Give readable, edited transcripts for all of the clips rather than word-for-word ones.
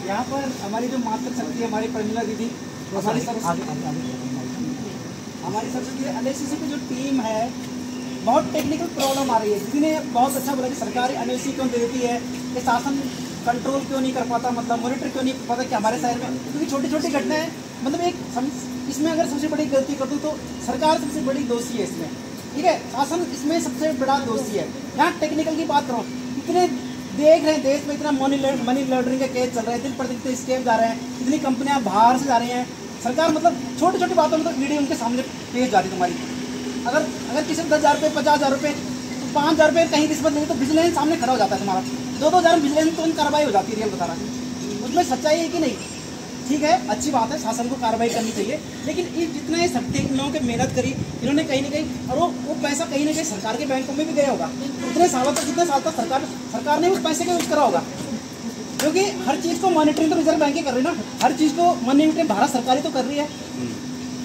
यहाँ पर हमारी जो मातृशक्ति है, हमारी प्रमिला दीदी, हमारी सरस्वती एनएससी की जो टीम है, बहुत टेक्निकल प्रॉब्लम आ रही है। दीदी ने बहुत अच्छा बोला कि सरकार एनओसी क्यों दे देती है, कि शासन कंट्रोल क्यों नहीं कर पाता, मतलब मॉनिटर क्यों नहीं कर पाता कि हमारे शहर में, क्योंकि छोटी छोटी घटनाएं, मतलब इसमें अगर सबसे बड़ी गलती कर दूँ तो सरकार सबसे बड़ी दोषी है इसमें, ठीक है, शासन इसमें सबसे बड़ा दोषी है। यहाँ टेक्निकल की बात करो, इतने देख रहे हैं देश में इतना मनी लॉन्ड्रिंग के केस चल रहे हैं, दिन प्रतिदिन स्कैम जा रहे हैं, इतनी कंपनियां बाहर से जा रही हैं, सरकार मतलब छोटी छोटी बातों में तो ईडी उनके सामने पेश जा रही तुम्हारी। अगर किसी को 10,000 रुपये, 50,000 रुपये, 5,000 रुपये कहीं रिश्वत लेगी तो विजिलेंस सामने खड़ा हो जाता है तुम्हारा, 2-2 हज़ार विजिलेंस तो कार्रवाई हो जाती है। रियल बता रहा है, उसमें सच्चाई है कि नहीं? ठीक है, अच्छी बात है, शासन को कार्रवाई करनी चाहिए, लेकिन ये जितना ये सब लोगों की मेहनत करी इन्होंने कहीं ना कहीं, और वो पैसा कहीं ना कहीं सरकार के बैंकों में भी गया होगा। जितने साल तक सरकार ने उस पैसे का यूज करा होगा, क्योंकि हर चीज़ को मॉनिटरिंग तो रिजर्व बैंक ही कर रही है ना, हर चीज़ को मॉनिटरिंग भारत सरकार ही तो कर रही है।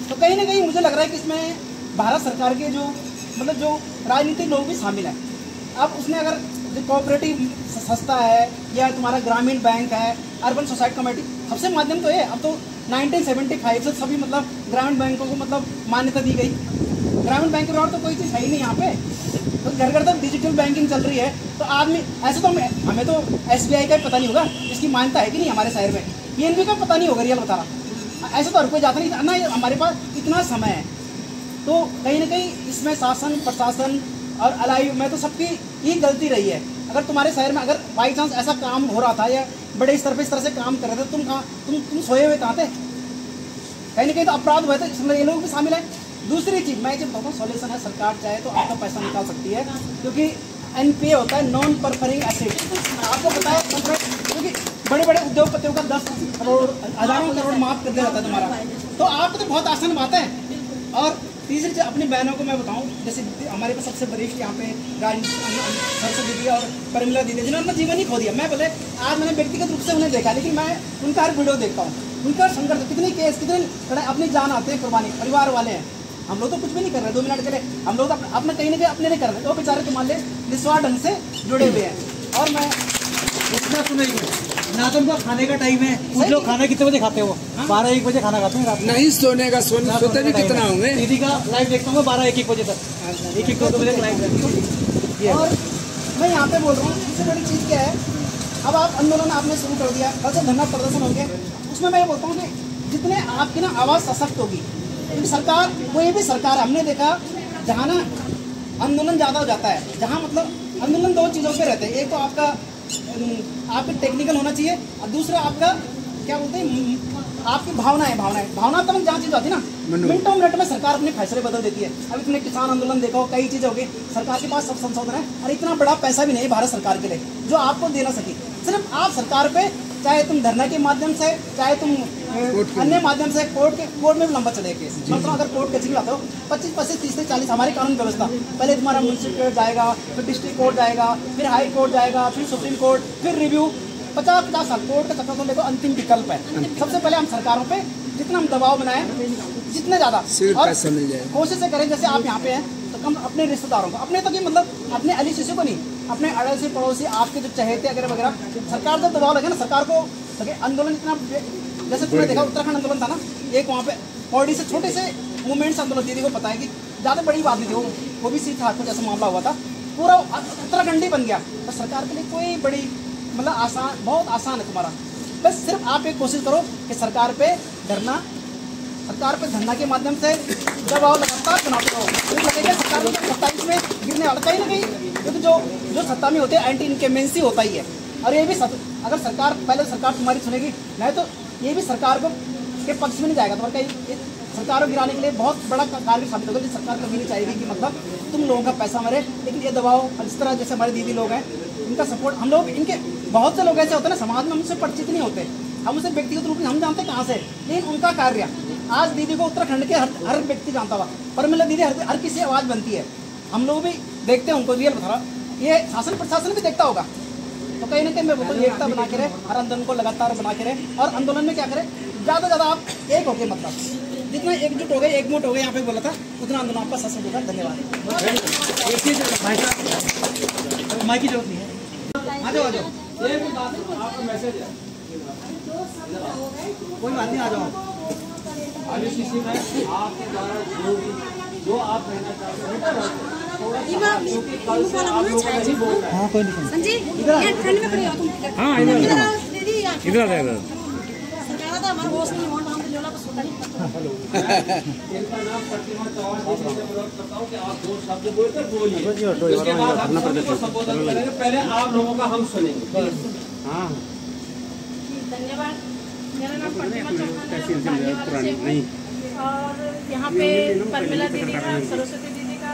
तो कहीं ना कहीं मुझे लग रहा है कि इसमें भारत सरकार के जो मतलब जो राजनीतिक लोग भी शामिल हैं। अब उसने अगर जो कोऑपरेटिव संस्था है या तुम्हारा ग्रामीण बैंक है, अर्बन सोसाइटी कमेटी, सबसे माध्यम तो है। अब तो 1975 से सभी मतलब ग्रामीण बैंकों को मतलब मान्यता दी गई। ग्रामीण बैंक के और तो कोई चीज़ है ही नहीं यहाँ पे, तो घर घर तक डिजिटल बैंकिंग चल रही है। तो आदमी ऐसे तो हमें तो SBI का पता नहीं होगा इसकी मान्यता है कि नहीं हमारे शहर में, PNB का पता नहीं होगा, रियल बता रहा। ऐसे तो हर कोई जाता नहीं ना, हमारे पास इतना समय है। तो कहीं ना कहीं इसमें शासन प्रशासन और अलाई में तो सबकी ही गलती रही है। अगर तुम्हारे शहर में अगर बाई चांस ऐसा काम हो रहा था या बड़े स्तर पे इस तरह से काम कर रहे थे, तुम सोए हुए कहाँ थे? कहीं ना कहीं तो अपराध हुए थे, इसमें ये लोग भी शामिल है। दूसरी चीज़ मैं जब बताऊँ, सॉल्यूशन है, सरकार चाहे तो आपका पैसा निकाल सकती है, क्योंकि NPA होता है, नॉन परफरिंग एसेट। आपको पता है, क्योंकि बड़े बड़े उद्योगपतियों का 10 करोड़, हज़ारों करोड़ माफ कर दिया जाता है तुम्हारा, तो आपको तो बहुत आसान बात है। और तीसरी चीज़ अपनी बहनों को मैं बताऊं, जैसे हमारे पास सबसे वरिष्ठ यहाँ पे सरस्वती दीदी और प्रमिला दीदी, जिन्होंने अपना जीवन ही खो दिया। मैं बोले आज मैंने व्यक्तिगत रूप से उन्हें देखा, लेकिन मैं उनका हर वीडियो देखता हूँ, उनका संघर्ष, कितनी केस, कितने अपनी जान आते हैं कुर्बानी, परिवार वाले हैं। हम लोग तो कुछ भी नहीं कर रहे, 2 मिनट के लिए हम लोग अपने कहीं ना कहीं अपने नहीं कर रहे, वो बेचारे तुम्हारे निस्वार्थ ढंग से जुड़े हुए हैं। और मैं इतना सुनेंगे ना, तो उनका खाने का टाइम है, कुछ लोग खाना कितने बजे खाते हो? 12-1 बजे खाना खाते हैं रात में। नहीं सोने का, सोते भी कितना होंगे। दीदी का लाइव देखता हूँ 12-1 बजे तक, 1-2 बजे लाइव। और मैं यहाँ पे बोल रहा हूँ, सबसे बड़ी चीज़ क्या है, अब आप आंदोलन आपने शुरू कर दिया, कल से धरना प्रदर्शन होंगे, उसमें मैं ये बोलता हूँ कि जितने आपकी ना आवाज़ सशक्त होगी, क्योंकि सरकार कोई भी सरकार, हमने देखा जहाँ ना आंदोलन ज़्यादा हो जाता है, जहाँ मतलब आंदोलन 2 चीज़ों पे रहते हैं, एक तो आपके टेक्निकल होना चाहिए, और दूसरा आपका क्या बोलते हैं, आपकी भावना तब जहाँ चीज़ आती है ना, मिनटों मिनट में सरकार अपने फैसले बदल देती है। अभी तुमने किसान आंदोलन देखा हो, कई चीज़ें हो गई, सरकार के पास सब संशोधन है, और इतना बड़ा पैसा भी नहीं भारत सरकार के लिए जो आपको दे ना सकी। सिर्फ आप सरकार पे, चाहे तुम धरना के माध्यम से, चाहे तुम अन्य माध्यम से, कोर्ट में भी लंबा चले केस, मतलब अगर कोर्ट कचहरी लाते हो 25, 30, 40, हमारी कानून व्यवस्था, पहले तुम्हारा म्यूनसिपल कोर्ट जाएगा, फिर डिस्ट्रिक्ट कोर्ट जाएगा, फिर हाई कोर्ट जाएगा, फिर सुप्रीम कोर्ट, फिर रिव्यू, 50 साल कोर्ट का चक्कर। तो देखो अंतिम विकल्प है, सबसे पहले हम सरकारों पे जितना हम दबाव बनाए, जितने ज़्यादा, और कोशिश करें, जैसे आप यहाँ पे हैं तो हम अपने रिश्तेदारों को, अपने तक ही मतलब अपने अली शिशु को नहीं, अपने अड़ोसी पड़ोसी, आपके जो चहेते वगैरह, सरकार जब दबाव लगे ना, सरकार को लगे आंदोलन इतना, जैसे तुमने देखा उत्तराखंड आंदोलन था ना, एक वहाँ पे पौड़ी से छोटे से मूवमेंट्स आंदोलन, दीदी को पता है कि ज़्यादा बड़ी बात नहीं थी, वो भी सी था, जैसा मामला हुआ था, पूरा उत्तराखंड ही बन गया। तो सरकार के लिए कोई बड़ी मतलब आसान, बहुत आसान है तुम्हारा, बस सिर्फ आप एक कोशिश करो कि सरकार पे धरना के माध्यम से दबाव लगातार बनाते रहो, तो लगेगा सरकार में 27 में गिरने वाला कहीं ना कहीं, क्योंकि जो सत्ता में होते हैं एंटी इनकमेंसी होता ही है। और ये भी अगर सरकार, पहले सरकार तुम्हारी सुनेगी, नहीं तो ये भी सरकार के पक्ष में नहीं जाएगा, तुम्हारा कहीं सरकार को गिराने के लिए बहुत बड़ा कार्य साबित होगा। सरकार कभी नहीं चाहेगी कि मतलब तुम लोगों का पैसा मरे, लेकिन ये दबाव इस तरह, जैसे हमारे दीदी लोग हैं, इनका सपोर्ट हम लोग, इनके बहुत से लोग ऐसे होते हैं ना समाज में, हमसे परिचित नहीं होते, हम उसे व्यक्तिगत रूप में हम जानते कहाँ से, लेकिन उनका कार्य आज दीदी को उत्तराखंड के हर व्यक्ति जानता हुआ, प्रमिला दीदी हर किसी आवाज़ बनती है, हम लोग भी देखते हैं उनको, रियल बता रहा, ये शासन प्रशासन भी देखता होगा। तो कहीं ना कहीं मैं बोलता हूँ एकता बना के रहे, हर आंदोलन को लगातार बना के रहे, और आंदोलन में क्या करें, ज़्यादा से ज़्यादा आप एक हो गए, मतलब जितना एकजुट हो गए, एकमुट हो गए, यहाँ पे बोला था, उतना आंदोलन आपका सफल होगा। धन्यवाद। माइक की जरूरत नहीं है, आ जाओ। आपका मैसेज है। कोई बात नहीं, आ जाओ। आरसीसी में आपके द्वारा जो आप कहना चाहते हैं क्योंकि कल से आप लोग नहीं बोल रहे हैं। हाँ कोई नहीं। संजीव ये ठंड में खड़ी हो तुम। हाँ, इधर इधर आओ दीदी। इधर आ इधर। सरकार तो हमारा होश नहीं होना, हम लोला बस होता नहीं। इनका नाम प्रतिमा चौहान जी से अनुरोध करता हूँ कि आप दो शब्द बोलकर बोलिए, उसके बाद हम सभी को संबोधन करेंगे। पहले आप लोगों का हम सुनेंगे। हाँ, धन्यवाद। मेरा नाम प्रतिमा चौहान है, भाग्यवाला से हूँ और यहाँ पे परमिला दीदी का, सरस्वती दीदी का,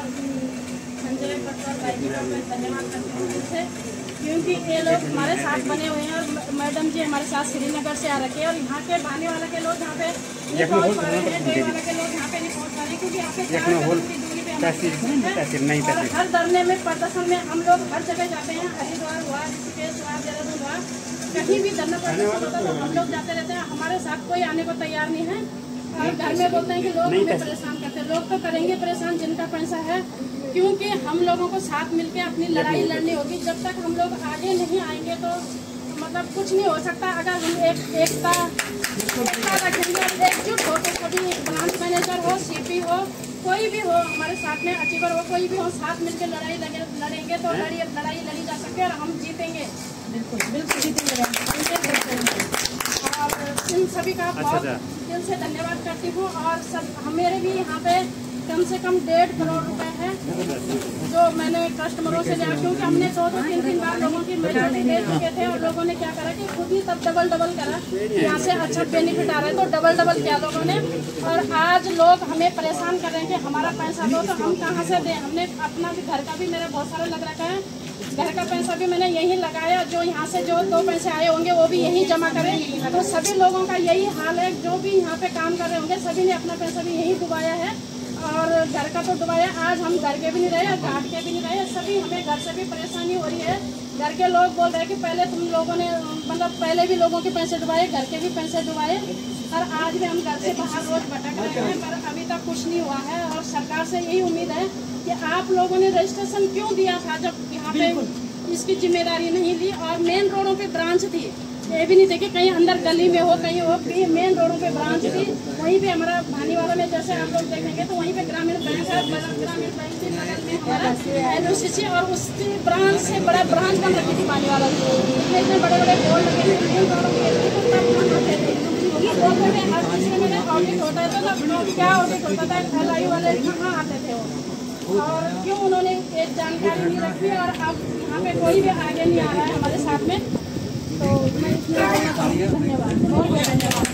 संजय पटवार भाई जी का मैं धन्यवाद करती हूँ दिल से, क्योंकि ये लोग हमारे साथ बने हुए हैं और मैडम जी हमारे साथ श्रीनगर से आ रखे हैं और यहाँ के बहाने वाला के लोग यहाँ पे नहीं पहुँच पा रहे हैं, डोई वाला के लोग यहाँ पे नहीं पहुँच पा रहे हैं, क्योंकि यहाँ पे 4 किलोमीटर की दूरी पे हम और हर धरने में प्रदर्शन में हम लोग हर जगह जाते हैं। हरिद्वार हुआ, ऋषिकेश हुआ, देहरादून हुआ, कहीं भी धरना प्रदर्शन होता तो हम लोग जाते रहते हैं। हमारे साथ कोई आने को तैयार नहीं है और घर में बोलते हैं कि लोग हमें परेशान करते हैं। लोग तो करेंगे परेशान जिनका पैसा है, क्योंकि हम लोगों को साथ मिलकर अपनी लड़ाई लड़नी होगी। जब तक हम लोग आगे नहीं आएंगे तो मतलब कुछ नहीं हो सकता। अगर हम एकता रखेंगे, एकजुट होकर कभी ब्रांच मैनेजर हो, सीपी हो, कोई भी हो हमारे साथ में, अचीवर हो, कोई भी हो, साथ मिलकर लड़ाई लड़ेंगे तो लड़ाई लड़ी जा सकती है और हम जीतेंगे। बिल्कुल बिल्कुल जीतेंगे। और इन सभी का बहुत दिल से धन्यवाद करती हूँ। और सब मेरे भी यहाँ पे कम से कम 1.5 करोड़ रुपए है जो मैंने कस्टमरों से लिया, क्योंकि हमने 2-3 बार लोगों की मेजोरिटी दे चुके थे और लोगों ने क्या करा कि खुद ही तब डबल करा, यहाँ से अच्छा बेनिफिट आ रहा है तो डबल किया लोगों ने। और आज लोग हमें परेशान कर रहे हैं कि हमारा पैसा दो, तो हम कहाँ से दें। हमने अपना भी घर का भी मेरा बहुत सारा लग रखा है, घर का पैसा भी मैंने यही लगाया, जो यहाँ से जो 2 पैसे आए होंगे वो भी यही जमा करें। तो सभी लोगों का यही हाल है, जो भी यहाँ पे काम कर रहे होंगे सभी ने अपना पैसा भी यही डुबाया है और घर का तो डुबाया। आज हम घर के भी नहीं रहे, घाट के भी नहीं रहे, सभी हमें घर से भी परेशानी हो रही है। घर के लोग बोल रहे हैं कि पहले तुम लोगों ने मतलब पहले भी लोगों के पैसे डुबाए, घर के भी पैसे डुबाए और आज भी हम घर से बाहर रोज भटक रहे हैं, पर अभी तक कुछ नहीं हुआ है। और सरकार से यही उम्मीद है कि आप लोगों ने रजिस्ट्रेशन क्यों दिया था जब यहाँ पे इसकी जिम्मेदारी नहीं ली। और मेन रोडों पे ब्रांच थी, ये भी नहीं थे कि कहीं अंदर गली में हो, कहीं हो, कहीं मेन रोडों पे ब्रांच थी। वहीं पे हमारा भानीवाला में जैसे आप लोग देखेंगे तो वहीं पे ग्रामीण बैंक है, ग्रामीण बैंक के बगल में हमारा LOCC और उसकी ब्रांच से बड़ा ब्रांच बन रखी थी भानीवाला में। इतने बड़े बोर्ड लगे थे, हर तीसरे महीने ऑडिट होता था तो क्या ऑडिट होता था, LI वाले कहाँ आते थे वो, और क्यों उन्होंने एक जानकारी नहीं रखी। और अब यहाँ पे कोई भी आगे नहीं आ रहा है हमारे साथ में, तो मैं इसमें कहना चाहूँगी धन्यवाद, बहुत बहुत धन्यवाद।